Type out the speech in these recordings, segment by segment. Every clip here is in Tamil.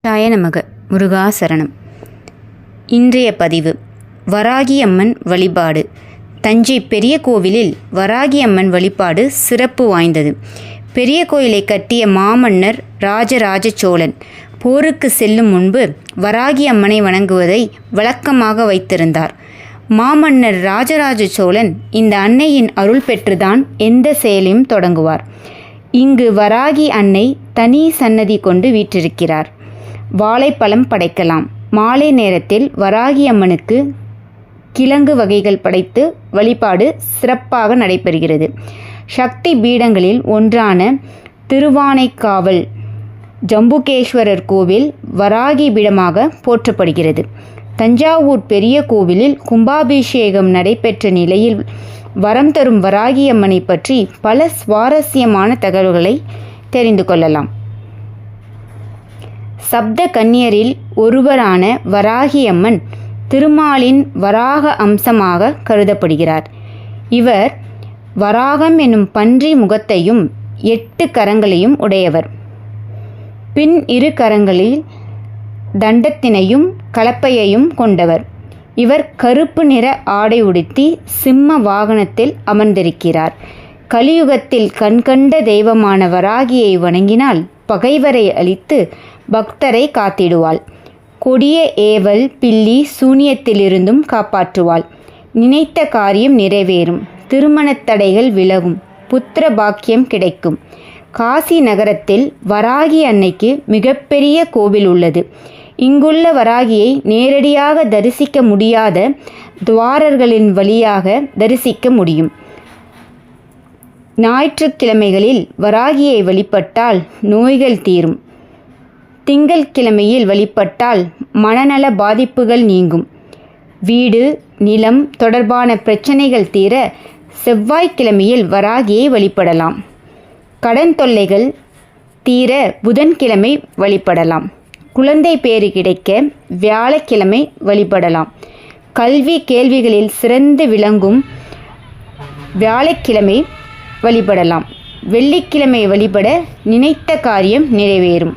நமக முருகாசரணம். இன்றைய பதிவு வராகி அம்மன் வழிபாடு. தஞ்சை பெரிய கோவிலில் வராகி அம்மன் வழிபாடு சிறப்பு வாய்ந்தது. பெரிய கோயிலை கட்டிய மாமன்னர் ராஜராஜ சோழன் போருக்கு செல்லும் முன்பு வராகி அம்மனை வணங்குவதை வழக்கமாக வைத்திருந்தார். மாமன்னர் ராஜராஜ சோழன் இந்த அன்னையின் அருள் பெற்றுதான் எந்த செயலையும் தொடங்குவார். இங்கு வராகி அன்னை தனி சன்னதி கொண்டு வீற்றிருக்கிறார். வாழைப்பழம் படைக்கலாம். மாலை நேரத்தில் வராகி அம்மனுக்கு கிழங்கு வகைகள் படைத்து வழிபாடு சிறப்பாக நடைபெறுகிறது. சக்தி பீடங்களில் ஒன்றான திருவானைக்காவல் ஜம்புகேஸ்வரர் கோவில் வராகி பீடமாக போற்றப்படுகிறது. தஞ்சாவூர் பெரிய கோவிலில் கும்பாபிஷேகம் நடைபெற்ற நிலையில் வரம் தரும் வராகி அம்மனை பற்றி பல சுவாரஸ்யமான தகவல்களை தெரிந்து கொள்ளலாம். சப்த கன்னியரில் ஒருவரான வராகி அம்மன் திருமாலின் வராக அம்சமாக கருதப்படுகிறார். இவர் வராகம் என்னும் பன்றி முகத்தையும் 8 கரங்களையும் உடையவர். பின் 2 கரங்களில் தண்டத்தினையும் கலப்பையையும் கொண்டவர். இவர் கருப்பு நிற ஆடை உடுத்தி சிம்ம வாகனத்தில் அமர்ந்திருக்கிறார். கலியுகத்தில் கண்கண்ட தெய்வமான வராகியை வணங்கினால் பகைவரை அழித்து பக்தரை காத்திடுவாள். கொடிய ஏவல் பில்லி சூனியத்திலிருந்தும் காப்பாற்றுவாள். நினைத்த காரியம் நிறைவேறும். திருமணத் தடைகள் விலகும். புத்திர பாக்கியம் கிடைக்கும். காசி நகரத்தில் வராகி அன்னைக்கு மிகப்பெரிய கோவில் உள்ளது. இங்குள்ள வராகியை நேரடியாக தரிசிக்க முடியாத துவாரர்களின் வழியாக தரிசிக்க முடியும். ஞாயிற்றுக்கிழமைகளில் வராகியை வழிபட்டால் நோய்கள் தீரும். திங்கட்கிழமையில் வழிபட்டால் மனநல பாதிப்புகள் நீங்கும். வீடு நிலம் தொடர்பான பிரச்சனைகள் தீர செவ்வாய்க்கிழமையில் வராகியை வழிபடலாம். கடன் தொல்லைகள் தீர புதன்கிழமை வழிபடலாம். குழந்தை பேறு கிடைக்க வியாழக்கிழமை வழிபடலாம். கல்வி கேள்விகளில் சிறந்து விளங்கும் வியாழக்கிழமை வழிபடலாம். வெள்ளிக்கிழமை வழிபட நினைத்த காரியம் நிறைவேறும்.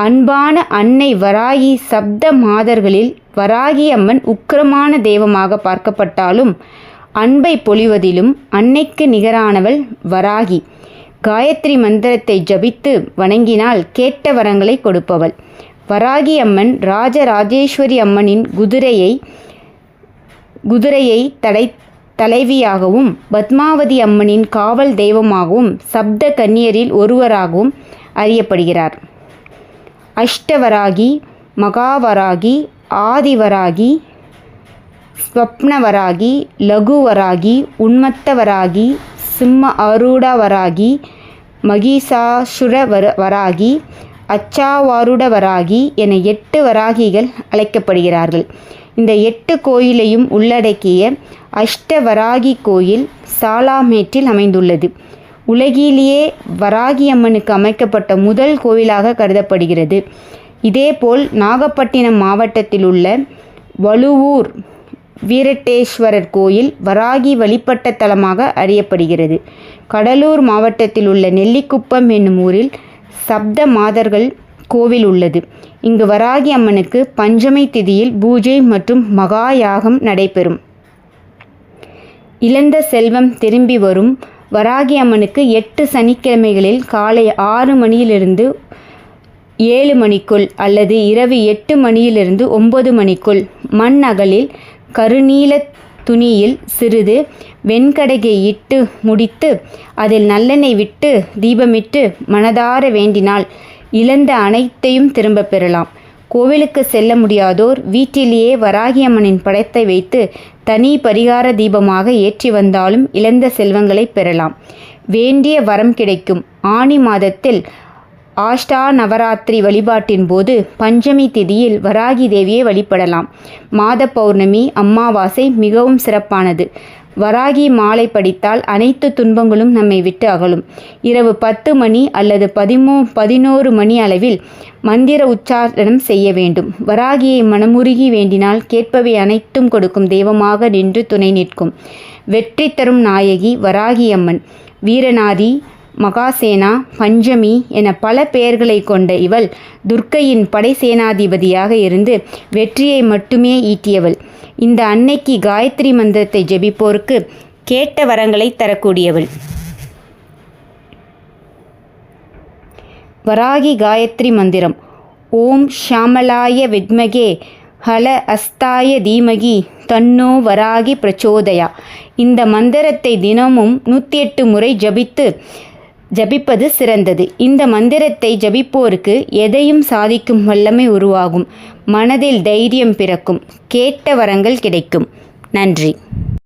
அன்பான அன்னை வராகி சப்த மாதர்களில் வராகி அம்மன் உக்கிரமான தெய்வமாக பார்க்கப்பட்டாலும் அன்பை பொழிவதிலும் அன்னைக்கு நிகரானவள் வராகி. காயத்ரி மந்திரத்தை ஜபித்து வணங்கினால் கேட்ட வரங்களை கொடுப்பவள். வராகி அம்மன் ராஜராஜேஸ்வரி அம்மனின் குதிரையை தலைவியாகவும் பத்மாவதி அம்மனின் காவல் தெய்வமாகவும் சப்த கன்னியரில் ஒருவராகவும் அறியப்படுகிறார். அஷ்டவராகி, மகாவராகி, ஆதிவராகி, ஸ்வப்னவராகி, லகுவராகி, உன்மத்தவராகி, சிம்ம ஆரூடவராகி, மகிஷாசுர வராகி, அச்சாவாருடவராகி என 8 வராகிகள் அழைக்கப்படுகிறார்கள். இந்த 8 கோயிலையும் உள்ளடக்கிய அஷ்டவராகி கோயில் சாலாமேட்டில் அமைந்துள்ளது. உலகிலேயே வராகி அம்மனுக்கு அமைக்கப்பட்ட முதல் கோவிலாக கருதப்படுகிறது. இதேபோல் நாகப்பட்டினம் மாவட்டத்தில் உள்ள வழுவூர் வீரட்டேஸ்வரர் கோயில் வராகி வழிபட்ட தலமாக அறியப்படுகிறது. கடலூர் மாவட்டத்தில் உள்ள நெல்லிக்குப்பம் என்னும் ஊரில் சப்த மாதர்கள் கோவில் உள்ளது. இங்கு வராகி அம்மனுக்கு பஞ்சமை திதியில் பூஜை மற்றும் மகா யாகம் நடைபெறும். இழந்த செல்வம் திரும்பி வரும். வராகி அம்மனுக்கு 8 சனிக்கிழமைகளில் காலை 6 மணியிலிருந்து 7 மணிக்குள் அல்லது இரவு 8 மணியிலிருந்து 9 மணிக்குள் மண் அகலில் கருநீல துணியில் சிறிது வெண்கடகை இட்டு முடித்து அதில் நல்லெண்ணெய் விட்டு தீபமிட்டு மனதார வேண்டினால் இழந்த அனைத்தையும் திரும்ப பெறலாம். கோவிலுக்கு செல்ல முடியாதோர் வீட்டிலேயே வராகி அம்மனின் படத்தை வைத்து தனி பரிகார தீபமாக ஏற்றி வந்தாலும் இழந்த செல்வங்களை பெறலாம். வேண்டிய வரம் கிடைக்கும். ஆனி மாதத்தில் ஆஷ்டா நவராத்திரி வழிபாட்டின் போது பஞ்சமி திதியில் வராகி தேவியை வழிபடலாம். மாத பௌர்ணமி அமாவாசை மிகவும் சிறப்பானது. வராகி மாலை படித்தால் அனைத்து துன்பங்களும் நம்மை விட்டு அகலும். இரவு 10 மணி அல்லது 11 மணி அளவில் மந்திர உச்சாரணம் செய்ய வேண்டும். வராகியை மனமுருகி வேண்டினால் கேட்பவை அனைத்தும் கொடுக்கும் தெய்வமாக நின்று துணை நிற்கும். வெற்றி தரும் நாயகி வராகி அம்மன். வீரநாதி மகாசேனா, பஞ்சமி என பல பெயர்களை கொண்ட இவள் துர்க்கையின் படை சேனாதிபதியாக இருந்து வெற்றியை மட்டுமே ஈட்டியவள். இந்த அன்னைக்கு காயத்ரி மந்திரத்தை ஜெபிப்போருக்கு கேட்ட வரங்களை தரக்கூடியவள். வராகி காயத்ரி மந்திரம். ஓம் ஷாமலாய வித்மகே ஹல அஸ்தாய தீமகி தன்னோ வராகி பிரச்சோதயா. இந்த மந்திரத்தை தினமும் 108 முறை ஜபிப்பது சிறந்தது. இந்த மந்திரத்தை ஜபிப்போருக்கு எதையும் சாதிக்கும் வல்லமை உருவாகும். மனதில் தைரியம் பிறக்கும். கேட்ட வரங்கள் கிடைக்கும். நன்றி.